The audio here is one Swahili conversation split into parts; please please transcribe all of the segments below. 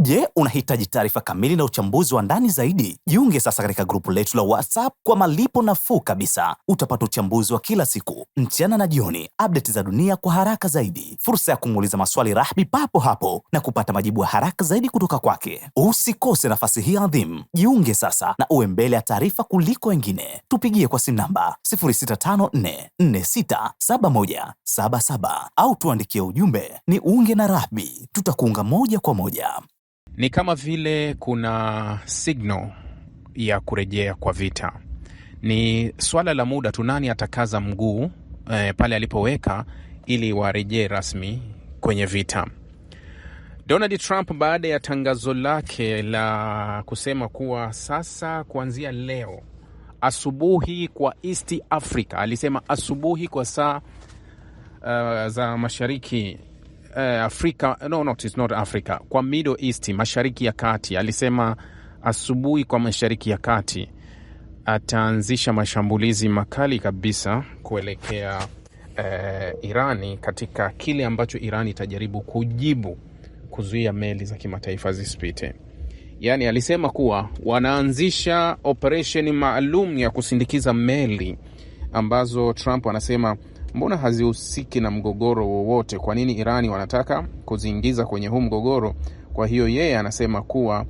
Je, unahitaji taarifa kamili na uchambuzi wa ndani zaidi? Jiunge sasa katika grupu letu la WhatsApp kwa malipo nafuu kabisa. Utapata uchambuzi wa kila siku, mchana na jioni, update za dunia kwa haraka zaidi, fursa ya kumuuliza maswali Rahby papo hapo na kupata majibu ya haraka zaidi kutoka kwake. Usikose nafasi hii adhimu. Jiunge sasa na uwe mbele ya taarifa kuliko wengine. Tupigie kwa simu namba 0654467177 au tuandikie ujumbe ni unge na Rahby. Tutakuunga moja kwa moja. Ni kama vile kuna signal ya kurejea kwa vita. Ni swala la muda tu, nani atakaza mguu pale alipoweka ili warejee rasmi kwenye vita. Donald Trump baada ya tangazo lake la kusema kuwa sasa kuanzia leo asubuhi kwa East Africa, alisema asubuhi kwa saa za mashariki Afrika, it's not Africa, kwa Middle East, mashariki ya kati. Alisema asubuhi kwa mashariki ya kati ataanzisha mashambulizi makali kabisa kuelekea Irani, katika kile ambacho Irani itajaribu kujibu kuzuia meli za kimataifa zisipite. Yani alisema kuwa wanaanzisha operation maalum ya kusindikiza meli ambazo Trump anasema mbona hazihusiki na mgogoro wowote. Kwa nini Irani wanataka kuziingiza kwenye huu mgogoro? Kwa hiyo yeye anasema kuwa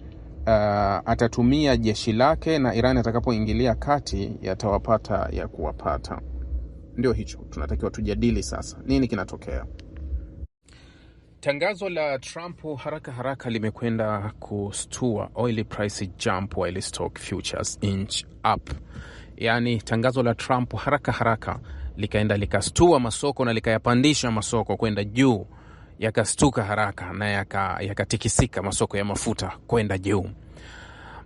atatumia jeshi lake, na Irani atakapoingilia kati yatawapata ya kuwapata. Ndio hicho tunatakiwa tujadili sasa. Nini kinatokea? Tangazo la Trump haraka haraka limekwenda kustua oil price jump while stock futures inch up. Yani tangazo la Trump haraka haraka likaenda likastua masoko na likayapandisha masoko kwenda juu, yakastuka haraka na yakatikisika masoko ya mafuta kwenda juu.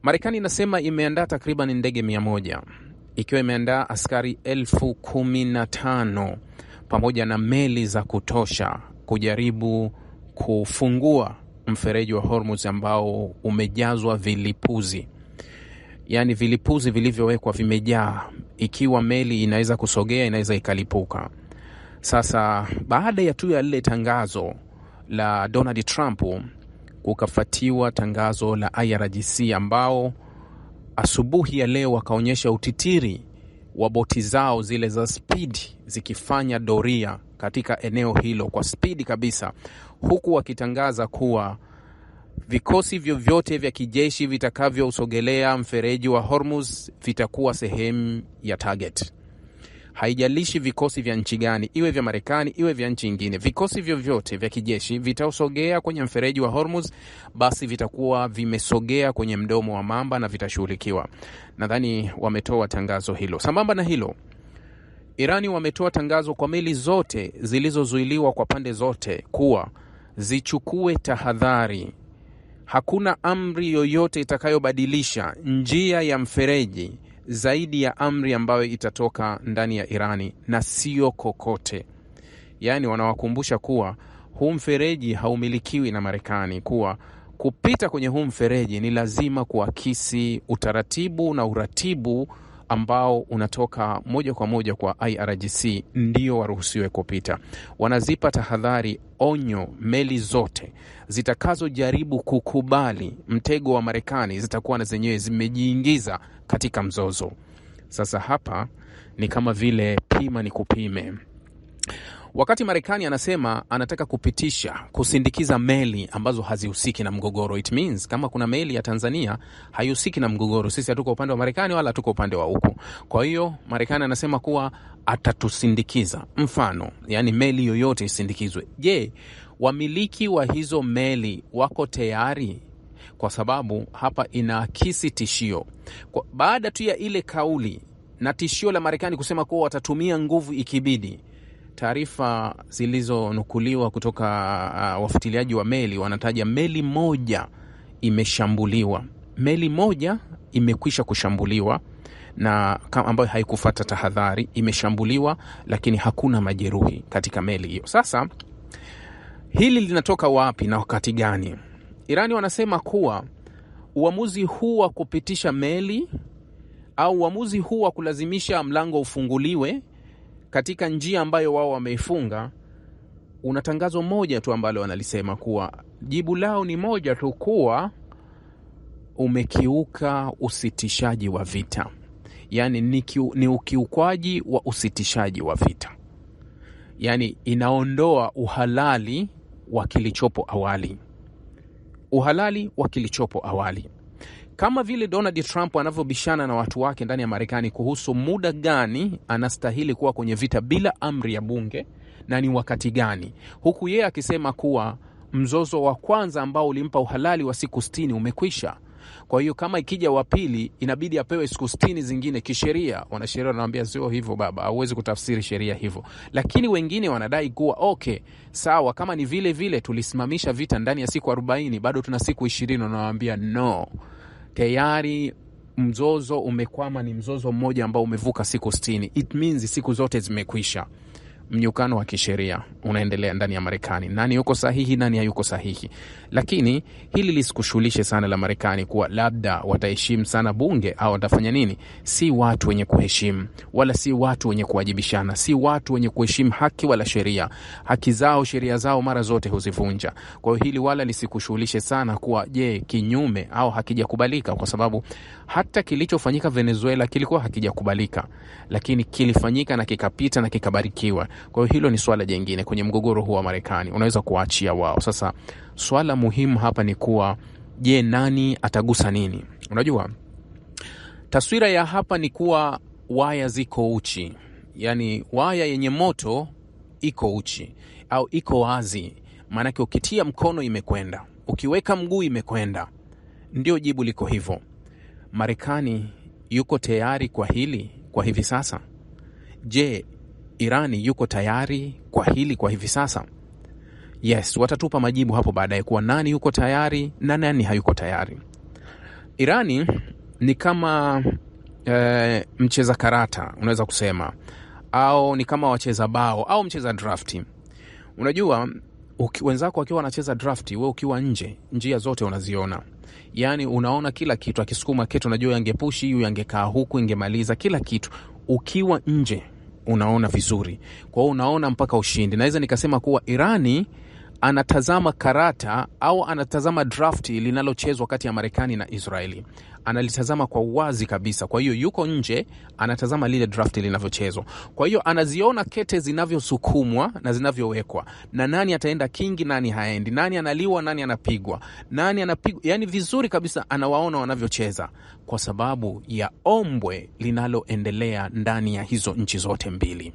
Marekani inasema imeandaa takriban ndege 100, ikiwa imeandaa askari 15,000 pamoja na meli za kutosha kujaribu kufungua mfereji wa Hormuz ambao umejazwa vilipuzi. Yani vilipuzi vilivyowekwa vimejaa, ikiwa meli inaweza kusogea inaweza ikalipuka. Sasa baada ya tu ya lile tangazo la Donald Trump, kukafuatiwa tangazo la IRGC ambao asubuhi ya leo wakaonyesha utitiri wa boti zao zile za speed zikifanya doria katika eneo hilo kwa speed kabisa, huku wakitangaza kuwa vikosi vyovyote vya kijeshi vitakavyosogelea mfereji wa Hormuz vitakuwa sehemu ya target. Haijalishi vikosi vya nchi gani, iwe vya Marekani iwe vya nchi nyingine, vikosi vyovyote vya kijeshi vitasogea kwenye mfereji wa Hormuz, basi vitakuwa vimesogea kwenye mdomo wa mamba na vitashughulikiwa. Nadhani wametoa tangazo hilo. Sambamba na hilo, Irani wametoa tangazo kwa meli zote zilizozuiliwa kwa pande zote kuwa zichukue tahadhari. Hakuna amri yoyote itakayobadilisha njia ya mfereji zaidi ya amri ambayo itatoka ndani ya Irani, na sio kokote. Yani wanawakumbusha kuwa huu mfereji haumilikiwi na Marekani, kuwa kupita kwenye huu mfereji ni lazima kuakisi utaratibu na uratibu ambao unatoka moja kwa moja kwa IRGC ndio waruhusiwe kupita. Wanazipa tahadhari, onyo meli zote zitakazojaribu kukubali mtego wa Marekani zitakuwa na zenyewe zimejiingiza katika mzozo. Sasa hapa ni kama vile pima ni kupime. Wakati Marekani anasema anataka kusindikiza meli ambazo hazihusiki na mgogoro, it means kama kuna meli ya Tanzania haihusiki na mgogoro, sisi hatuko upande wa Marekani wala hatuko upande wa huku. Kwa hiyo Marekani anasema kuwa atatusindikiza. Mfano, yani meli yoyote isindikizwe. Je, wamiliki wa hizo meli wako tayari? Kwa sababu hapa inaakisi tishio. Baada tu ya ile kauli na tishio la Marekani kusema kuwa watatumia nguvu ikibidi, taarifa zilizonukuliwa kutoka wafuatiliaji wa meli wanataja meli moja imeshambuliwa. Meli moja imekwisha kushambuliwa na ambayo haikufuata tahadhari, imeshambuliwa lakini hakuna majeruhi katika meli hiyo. Sasa hili linatoka wapi na wakati gani? Irani wanasema kuwa uamuzi huu wa kupitisha meli au uamuzi huu wa kulazimisha mlango ufunguliwe katika njia ambayo wao wameifunga, una tangazo moja tu ambalo wanalisema kuwa Jibu lao ni moja tu, kuwa umekiuka usitishaji wa vita. Yani ni ukiukwaji wa usitishaji wa vita. Yani inaondoa uhalali wa kilichopo awali. Uhalali wa kilichopo awali. Kama vile Donald Trump anavyobishana na watu wake ndani ya Marekani kuhusu muda gani anastahili kuwa kwenye vita bila amri ya bunge na ni wakati gani. Huku yeye akisema kuwa mzozo wa kwanza ambao ulimpa uhalali wa siku 60 umekwisha. Kwa hiyo kama ikija wa pili inabidi apewe siku 60 zingine kisheria. Wanasheria wanawaambia sio hivyo baba, hauwezi kutafsiri sheria hivyo. Lakini wengine wanadai kuwa okay, sawa, kama ni vile vile tulisimamisha vita ndani ya siku 40, bado tuna siku 20. Wanawaambia no. Tayari mzozo umekwama, ni mzozo mmoja ambao umevuka siku 60. It means siku zote zimekwisha. Mnyukano wa kisheria unaendelea ndani ya Marekani. Nani yuko sahihi, nani hayuko sahihi? Lakini hili lisikushughulishe sana la Marekani kuwa labda wataheshimu sana bunge au watafanya nini. Si watu wenye kuheshimu, wala si watu wenye kuwajibishana, si watu wenye kuheshimu haki wala sheria. Haki zao, sheria zao mara zote huzivunja. Kwa hiyo hili wala lisikushughulishe sana kuwa je, kinyume au hakijakubalika, kwa sababu hata kilichofanyika Venezuela kilikuwa hakijakubalika, lakini kilifanyika na kikapita na kikabarikiwa. Kwa hiyo hilo ni swala jingine kwenye mgogoro huu wa Marekani, unaweza kuachia wao. Sasa swala muhimu hapa ni kuwa je, nani atagusa nini? Unajua taswira ya hapa ni kuwa waya ziko uchi. Yani waya yenye moto iko uchi au iko wazi. Maana ukitia mkono imekwenda, ukiweka mguu imekwenda. Ndio jibu liko hivyo. Marekani yuko tayari kwa hili kwa hivi sasa? Je, Irani yuko tayari kwa hili kwa hivi sasa? Yes, watatupa majibu hapo baadaye kuwa nani yuko tayari na nani hayuko tayari. Irani ni kama mcheza karata, unaweza kusema, au ni kama wacheza bao au mcheza drafti. Unajua wenzako wakiwa wanacheza drafti, wewe ukiwa nje, njia zote unaziona. Yani unaona kila kitu, akisukuma kitu unajua yangepushi, hiyo yangekaa huku, ingemaliza kila kitu. Ukiwa nje unaona vizuri. Kwa hiyo unaona mpaka ushindi. Naweza nikasema kuwa Irani anatazama karata au anatazama drafti linalochezwa kati ya Marekani na Israeli. Analitazama kwa wazi kabisa. Kwa hiyo yuko nje, anatazama lile drafti linavyochezwa. Kwa hiyo anaziona kete zinavyosukumwa na zinavyowekwa. Na nani ataenda kingi, nani haendi, nani analiwa, nani anapigwa, nani anapigwa. Yani vizuri kabisa anawaona wanavyocheza, kwa sababu ya ombwe linaloendelea ndani ya hizo nchi zote mbili.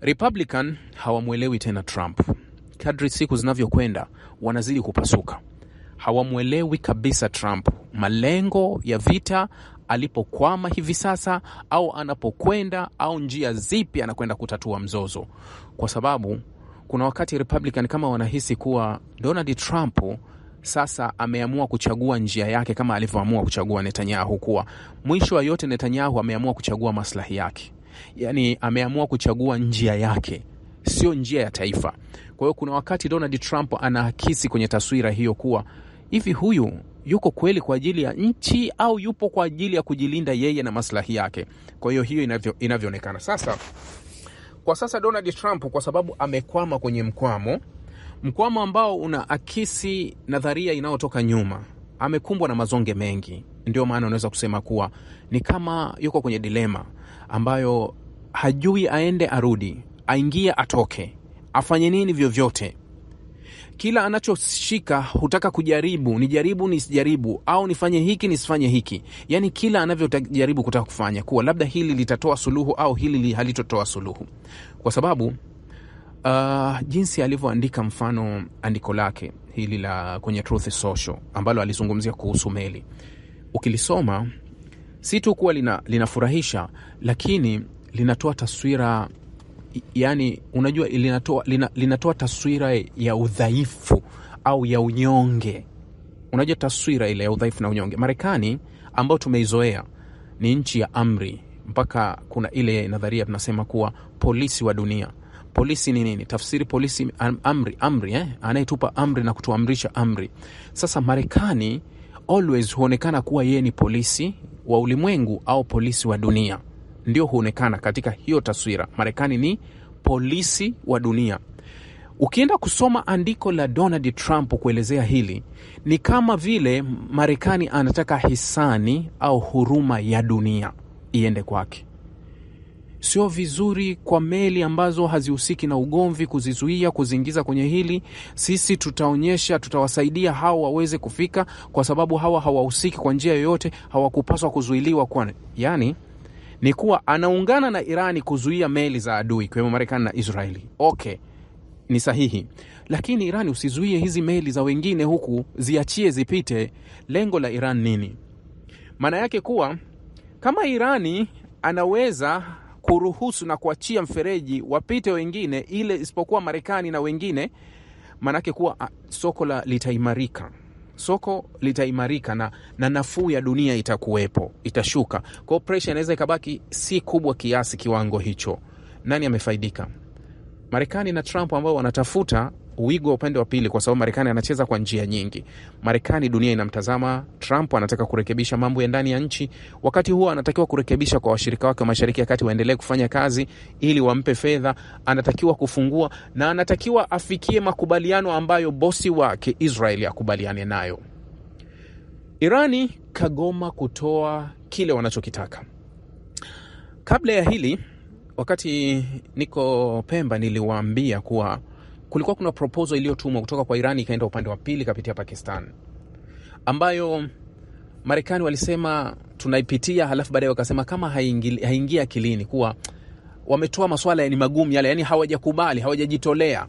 Republican hawamuelewi tena Trump. Kadri siku zinavyokwenda wanazidi kupasuka. Hawamuelewi kabisa Trump, malengo ya vita, alipokwama hivi sasa au anapokwenda, au njia zipi anakwenda kutatua mzozo. Kwa sababu kuna wakati Republican kama wanahisi kuwa Donald Trump sasa ameamua kuchagua njia yake kama alivyoamua kuchagua Netanyahu, kuwa mwisho wa yote Netanyahu ameamua kuchagua maslahi yake. Yani ameamua kuchagua njia yake, sio njia ya taifa. Kwa hiyo kuna wakati Donald Trump anahakisi kwenye taswira hiyo kuwa hivi huyu yuko kweli kwa ajili ya nchi au yupo kwa ajili ya kujilinda yeye na maslahi yake. Kwa hiyo inavyoonekana sasa. Kwa sasa Donald Trump, kwa sababu amekwama kwenye mkwamo ambao unaakisi nadharia inayotoka nyuma, amekumbwa na mazonge mengi. Ndio maana unaweza kusema kuwa ni kama yuko kwenye dilema ambayo hajui aende arudi, aingie atoke, afanye nini vyovyote. Kila anachoshika hutaka kujaribu, nijaribu nisijaribu, au nifanye hiki nisifanye hiki. Yani kila anavyojaribu kutaka kufanya kuwa labda hili litatoa suluhu au hili halitotoa suluhu. Kwa sababu jinsi alivyoandika mfano andiko lake hili la kwenye Truth Social ambalo alizungumzia kuhusu meli, ukilisoma si tu kuwa linafurahisha, lakini linatoa taswira. Yani unajua linatoa taswira ya udhaifu au ya unyonge. Unajua taswira ile ya udhaifu na unyonge. Marekani ambao tumeizoea ni nchi ya amri, mpaka kuna ile nadharia tunasema kuwa polisi wa dunia. Polisi ni nini? Tafsiri polisi amri anayetupa amri na kutuamrisha amri. Sasa Marekani always huonekana kuwa yeye ni polisi wa ulimwengu au polisi wa dunia. Ndio huonekana katika hiyo taswira. Marekani ni polisi wa dunia. Ukienda kusoma andiko la Donald Trump kuelezea hili, ni kama vile Marekani anataka hisani au huruma ya dunia iende kwake. Sio vizuri kwa meli ambazo hazihusiki na ugomvi kuzizuia, kuzingiza kwenye hili. Sisi tutaonyesha, tutawasaidia hawa waweze kufika, kwa sababu hawa hawahusiki kwa njia yoyote, hawakupaswa kuzuiliwa. Kwa yani ni kuwa anaungana na Irani kuzuia meli za adui kwa Marekani na Israeli. Okay, ni sahihi. Lakini Irani usizuie hizi meli za wengine huku, ziachie zipite. Lengo la Iran nini? Maana yake kuwa kama Irani anaweza kuruhusu na kuachia mfereji wapite wengine ile isipokuwa Marekani na wengine, manake kuwa soko litaimarika na nafuu ya dunia itakuwepo, itashuka. Kwa pressure inaweza ikabaki si kubwa kiasi kiwango hicho. Nani amefaidika? Marekani na Trump ambao wanatafuta uigo upande wa pili, kwa sababu Marekani anacheza kwa njia nyingi. Marekani dunia inamtazama, Trump anataka kurekebisha mambo ya ndani ya nchi, wakati huo anatakiwa kurekebisha kwa washirika wake wa Mashariki ya Kati waendelee kufanya kazi ili wampe fedha, anatakiwa kufungua na anatakiwa afikie makubaliano ambayo bosi wake Israeli akubaliane nayo. Irani kagoma kutoa kile wanachokitaka. Kabla ya hili, wakati niko Pemba, niliwaambia kuwa kulikuwa kuna proposal iliyotumwa kutoka kwa Irani ikaenda upande wa pili kupitia Pakistan, ambayo Marekani walisema tunaipitia, halafu baadaye wakasema kama haingia akilini kuwa wametoa masuala ni magumu yale, yani hawajakubali, hawajajitolea.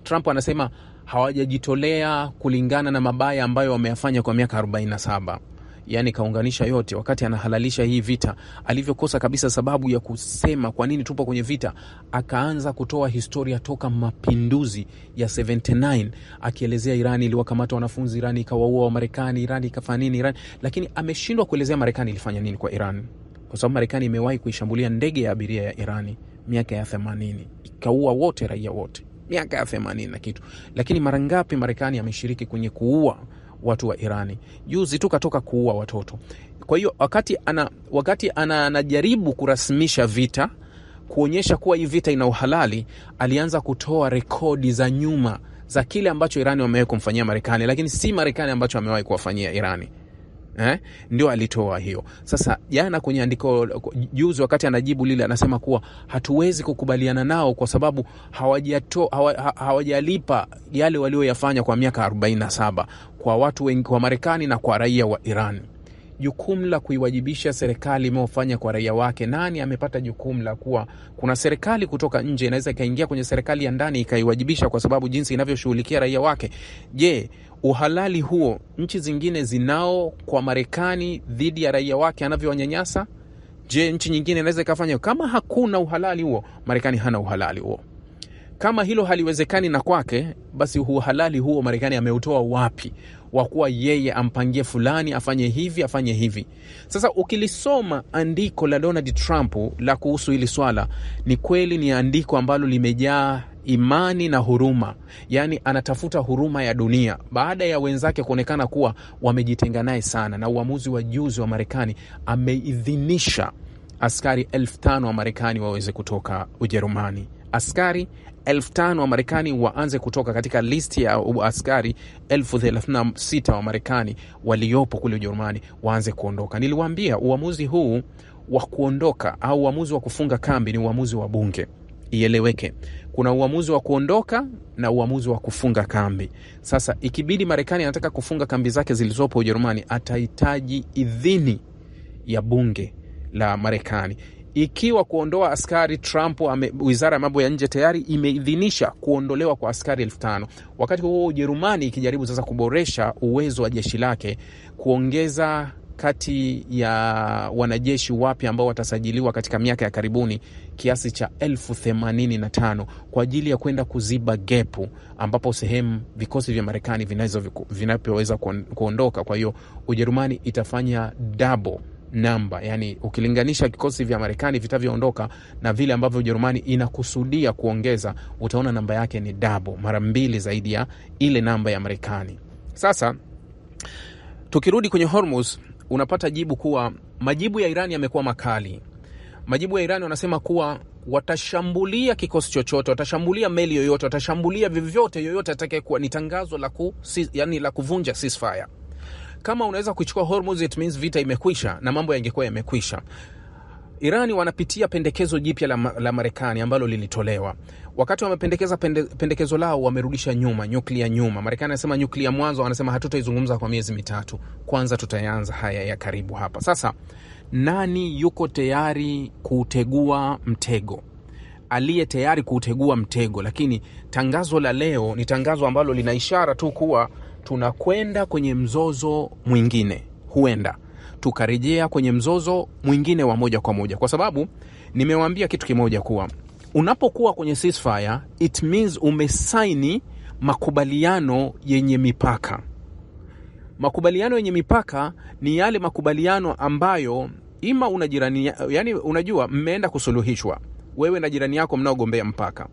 Trump anasema hawajajitolea kulingana na mabaya ambayo wameyafanya kwa miaka 47. Yani kaunganisha yote. Wakati anahalalisha hii vita, alivyokosa kabisa sababu ya kusema kwa nini tupo kwenye vita, akaanza kutoa historia toka mapinduzi ya 79, akielezea Irani iliwakamata wanafunzi, Irani ikawaua wa Marekani, Irani ikafanya nini Irani, lakini ameshindwa kuelezea Marekani ilifanya nini kwa Irani, kwa sababu Marekani imewahi kuishambulia ndege ya abiria ya Irani miaka ya 80, ikaua wote, raia wote miaka ya 80 na kitu. Lakini mara ngapi Marekani ameshiriki kwenye kuua watu wa Irani? Juzi tu katoka kuua watoto. Kwa hiyo wakati anajaribu kurasmisha vita, kuonyesha kuwa hii vita ina uhalali, alianza kutoa rekodi za nyuma za kile ambacho Irani wamewahi kumfanyia Marekani, lakini si Marekani ambacho amewahi kuwafanyia Irani. Ndio alitoa hiyo. Sasa jana kwenye andiko juzi, wakati anajibu lile, anasema kuwa hatuwezi kukubaliana nao kwa sababu hawajalipa yale walioyafanya kwa miaka 47 kwa watu wengi, kwa Marekani na kwa raia wa Iran. Jukumu la kuiwajibisha serikali imeofanya kwa raia wake. Nani amepata jukumu la kuwa kuna serikali kutoka nje inaweza ikaingia kwenye serikali ya ndani ikaiwajibisha kwa sababu jinsi inavyoshughulikia raia wake? Je, uhalali huo nchi zingine zinao kwa Marekani dhidi ya raia wake anavyowanyanyasa? Je, nchi nyingine inaweza ikafanya? Kama hakuna uhalali huo, Marekani hana uhalali huo. Kama hilo haliwezekani na kwake, basi uhalali huo Marekani ameutoa wapi wa kuwa yeye ampangie fulani afanye hivi afanye hivi? Sasa ukilisoma andiko la Donald Trump la kuhusu hili swala, ni kweli ni andiko ambalo limejaa imani na huruma. Yani anatafuta huruma ya dunia baada ya wenzake kuonekana kuwa wamejitenga naye sana. Na uamuzi wa juzi wa Marekani, ameidhinisha askari 5,000 wa Marekani waweze kutoka Ujerumani. Askari 5,000 wa Marekani waanze kutoka katika listi ya askari 36,000 wa Marekani waliopo kule Ujerumani, waanze kuondoka. Niliwaambia uamuzi huu wa kuondoka au uamuzi wa kufunga kambi ni uamuzi wa bunge. Ieleweke, kuna uamuzi wa kuondoka na uamuzi wa kufunga kambi. Sasa ikibidi Marekani anataka kufunga kambi zake zilizopo Ujerumani, atahitaji idhini ya bunge la Marekani. Ikiwa kuondoa askari, Trump wizara ya mambo ya nje tayari imeidhinisha kuondolewa kwa askari 5,000. Wakati huo Ujerumani ikijaribu sasa kuboresha uwezo wa jeshi lake, kuongeza kati ya wanajeshi wapya ambao watasajiliwa katika miaka ya karibuni kiasi cha 85,000 kwa ajili ya kwenda kuziba gepu ambapo sehemu vikosi vya Marekani vinaweza kuondoka. Kwa hiyo Ujerumani itafanya double namba, yani ukilinganisha kikosi vya Marekani vitavyoondoka na vile ambavyo Ujerumani inakusudia kuongeza, utaona namba yake ni double, mara 2 zaidi ya ile namba ya Marekani. Sasa tukirudi kwenye Hormuz, unapata jibu kuwa majibu ya Irani yamekuwa makali. Majibu ya Iran wanasema kuwa watashambulia kikosi chochote, watashambulia meli yoyote, watashambulia vyovyote yoyote atakayekuwa. Ni tangazo la kuvunja ceasefire. Kama unaweza kuchukua Hormuz, it means vita imekwisha na mambo yangekuwa yamekwisha. Irani wanapitia pendekezo jipya la Marekani ambalo lilitolewa. Wakati wamependekeza pendekezo lao, wamerudisha nyuma nyuklia nyuma. Marekani anasema nyuklia mwanzo, wanasema hatutaizungumza kwa miezi 3. Kwanza tutaanza haya ya karibu hapa. Sasa nani yuko tayari kuutegua mtego? Aliye tayari kuutegua mtego. Lakini tangazo la leo ni tangazo ambalo lina ishara tu kuwa tunakwenda kwenye mzozo mwingine. Huenda tukarejea kwenye mzozo mwingine wa moja kwa moja, kwa sababu nimewaambia kitu kimoja kuwa unapokuwa kwenye ceasefire, it means umesaini makubaliano yenye mipaka. Makubaliano yenye mipaka ni yale makubaliano ambayo ima una jirani, yani unajua mmeenda kusuluhishwa, wewe na jirani yako mnaogombea mpaka,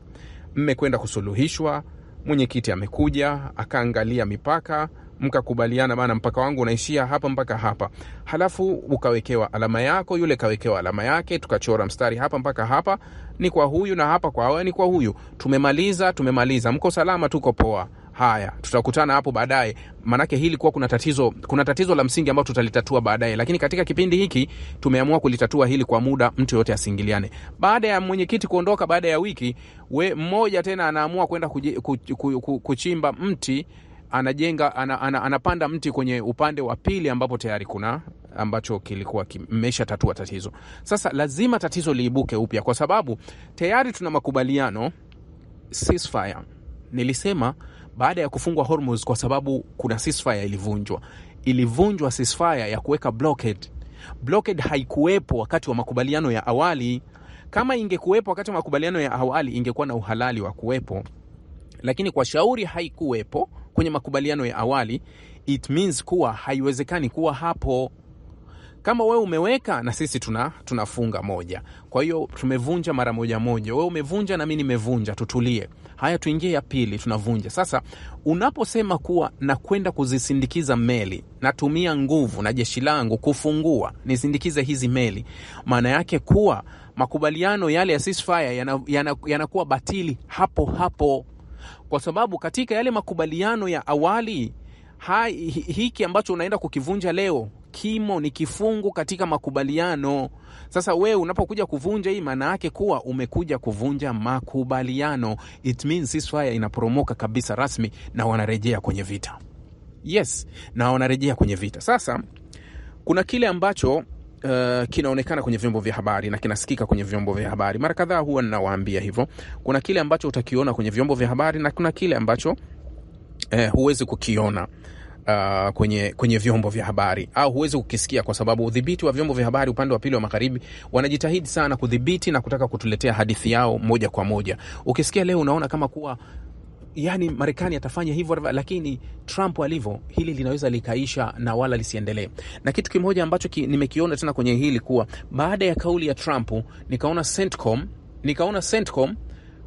mmekwenda kusuluhishwa, mwenyekiti amekuja akaangalia mipaka, mkakubaliana bana, mpaka wangu unaishia hapa mpaka hapa. Halafu ukawekewa alama yako, yule kawekewa alama yake, tukachora mstari hapa mpaka hapa ni kwa huyu na hapa kwa hawa ni kwa huyu. Tumemaliza, mko salama, tuko poa. Haya, tutakutana hapo baadaye. Manake hili kuwa kuna tatizo la msingi ambalo tutalitatua baadaye, lakini katika kipindi hiki tumeamua kulitatua hili kwa muda, mtu yote asingiliane. Baada ya mwenyekiti kuondoka, baada ya wiki, mmoja tena anaamua kwenda kuchimba mti, anajenga anapanda mti kwenye upande wa pili ambapo tayari kuna ambacho kilikuwa kimesha tatua tatizo. Sasa lazima tatizo liibuke upya, kwa sababu tayari tuna makubaliano ceasefire. Nilisema baada ya kufungwa Hormuz, kwa sababu kuna ceasefire ilivunjwa ceasefire ya kuweka blockade haikuwepo wakati wa makubaliano ya awali. Kama ingekuwepo wakati wa makubaliano ya awali, ingekuwa na uhalali wa kuwepo, lakini kwa shauri haikuwepo kwenye makubaliano ya awali, it means kuwa haiwezekani kuwa hapo. Kama wewe umeweka na sisi tunafunga moja, kwa hiyo tumevunja mara moja. Wewe umevunja na mimi nimevunja, tutulie. Haya, tuingie ya pili, tunavunja. Sasa unaposema kuwa na kwenda kuzisindikiza meli, natumia nguvu na jeshi langu kufungua nisindikize hizi meli, maana yake kuwa makubaliano yale ya ceasefire yanakuwa batili hapo hapo, kwa sababu katika yale makubaliano ya awali hiki ambacho unaenda kukivunja leo ni kifungu katika makubaliano. Sasa wewe unapokuja kuvunja hii, maana yake kuwa umekuja kuvunja makubaliano. It means ceasefire inaporomoka kabisa rasmi na wanarejea kwenye vita. Yes, na wanarejea kwenye vita. Sasa kuna kile ambacho kinaonekana kwenye vyombo vya habari na kinasikika kwenye vyombo vya habari. Mara kadhaa huwa ninawaambia hivyo. Kuna kile ambacho utakiona kwenye vyombo vya habari na kuna kile ambacho huwezi kukiona kwenye vyombo vya habari, au huwezi kukisikia, kwa sababu udhibiti wa vyombo vya habari upande wa pili wa magharibi wanajitahidi sana kudhibiti na kutaka kutuletea hadithi yao moja kwa moja. Ukisikia leo unaona kama kuwa yani Marekani atafanya hivyo, lakini Trump alivyo, hili linaweza likaisha na wala lisiendelee. Na kitu kimoja ambacho nimekiona tena kwenye hili kuwa baada ya kauli ya Trump, nikaona CENTCOM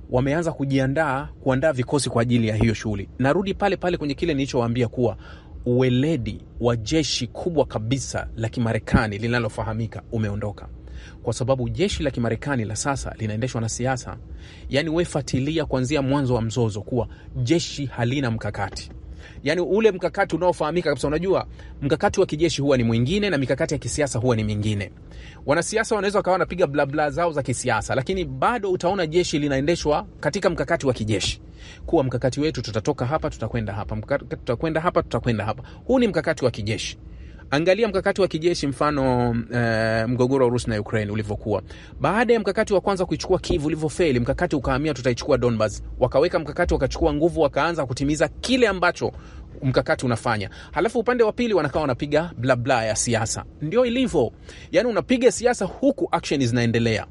wameanza kuandaa vikosi kwa ajili ya hiyo shughuli. Narudi pale pale kwenye kile nilichowaambia kuwa uweledi wa jeshi kubwa kabisa la Kimarekani linalofahamika umeondoka, kwa sababu jeshi la Kimarekani la sasa linaendeshwa na siasa. Yani wewe fuatilia kuanzia mwanzo wa mzozo kuwa jeshi halina mkakati. Yani ule mkakati unaofahamika kabisa, unajua mkakati wa kijeshi huwa ni mwingine na mikakati ya kisiasa huwa ni mingine. Wanasiasa wanaweza kawa wanapiga bla bla zao za kisiasa, lakini bado utaona jeshi linaendeshwa katika mkakati wa kijeshi. Kuwa mkakati wetu tutatoka hapa tutakwenda hapa, tutakwenda hapa tutakwenda hapa. Huu ni mkakati wa kijeshi. Angalia mkakati wa kijeshi, mfano mgogoro wa Urusi na Ukraine ulivyokuwa. Baada ya mkakati wa kwanza kuichukua Kyiv ulivyofeli, mkakati ukahamia tutaichukua Donbas. Wakaweka mkakati, wakachukua nguvu, wakaanza kutimiza kile ambacho mkakati unafanya. Halafu upande wa pili wanakaa wanapiga bla bla ya siasa. Ndio ilivyo. Yani unapiga siasa huku action zinaendelea.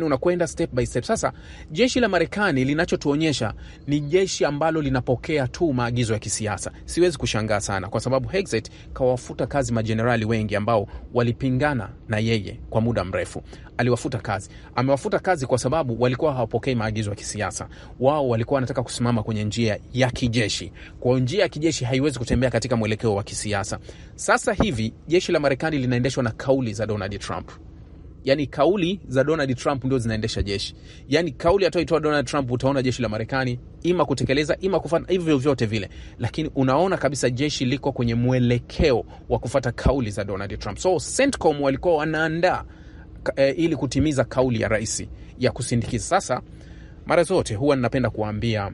Unakwenda step by step. Sasa jeshi la Marekani linachotuonyesha ni jeshi ambalo linapokea tu maagizo ya kisiasa. Siwezi kushangaa sana, kwa sababu Hegseth kawafuta kazi majenerali wengi ambao walipingana na yeye kwa muda mrefu. Aliwafuta kazi. Amewafuta kazi kwa sababu walikuwa hawapokei maagizo ya kisiasa. Wao walikuwa wanataka kusimama kwenye njia ya kijeshi. Kwa njia ya kijeshi haiwezi kutembea katika mwelekeo wa kisiasa. Sasa hivi jeshi la Marekani linaendeshwa na kauli za Donald Trump. Yani kauli za Donald Trump ndio zinaendesha jeshi. Yani kauli atoitoa Donald Trump, utaona jeshi la Marekani ima kutekeleza ima kufanya hivyo vyote vile. Lakini unaona kabisa jeshi liko kwenye mwelekeo wa kufuata kauli za Donald Trump. So CENTCOM walikuwa wanaandaa ili kutimiza kauli ya rais ya kusindikiza. Sasa mara zote huwa ninapenda kuambia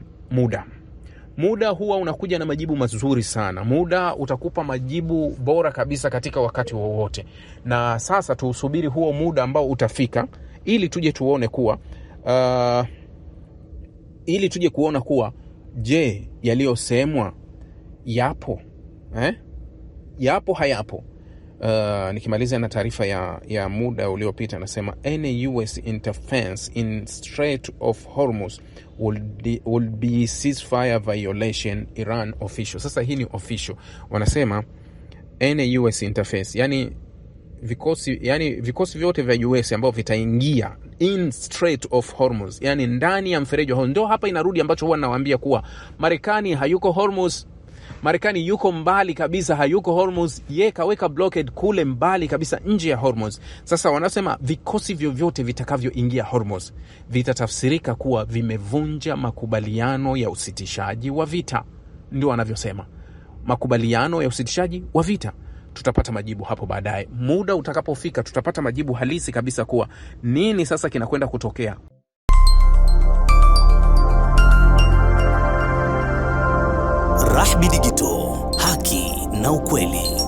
muda huwa unakuja na majibu mazuri sana. Muda utakupa majibu bora kabisa katika wakati wowote. Na sasa tusubiri huo muda ambao utafika ili tuje tuone kuwa kuona kuwa je, yaliyosemwa yapo yapo hayapo. Nikimaliza na taarifa ya muda uliopita, nasema any US interference in Strait of Hormuz will be ceasefire violation, Iran official. Sasa hii ni official. Wanasema any US interference, yani vikosi vyote vya US ambao vitaingia in Strait of Hormuz, yani ndani ya mfereji wa Hormuz. Ndio hapa inarudi ambacho huwa nawaambia kuwa Marekani hayuko Hormuz. Marekani yuko mbali kabisa, hayuko Hormuz. Yeye kaweka blockade kule mbali kabisa nje ya Hormuz. Sasa wanasema vikosi vyovyote vitakavyoingia Hormuz vitatafsirika kuwa vimevunja makubaliano ya usitishaji wa vita. Ndio wanavyosema, makubaliano ya usitishaji wa vita. Tutapata majibu hapo baadaye. Muda utakapofika tutapata majibu halisi kabisa kuwa nini sasa kinakwenda kutokea. Rahby Digital, haki na ukweli.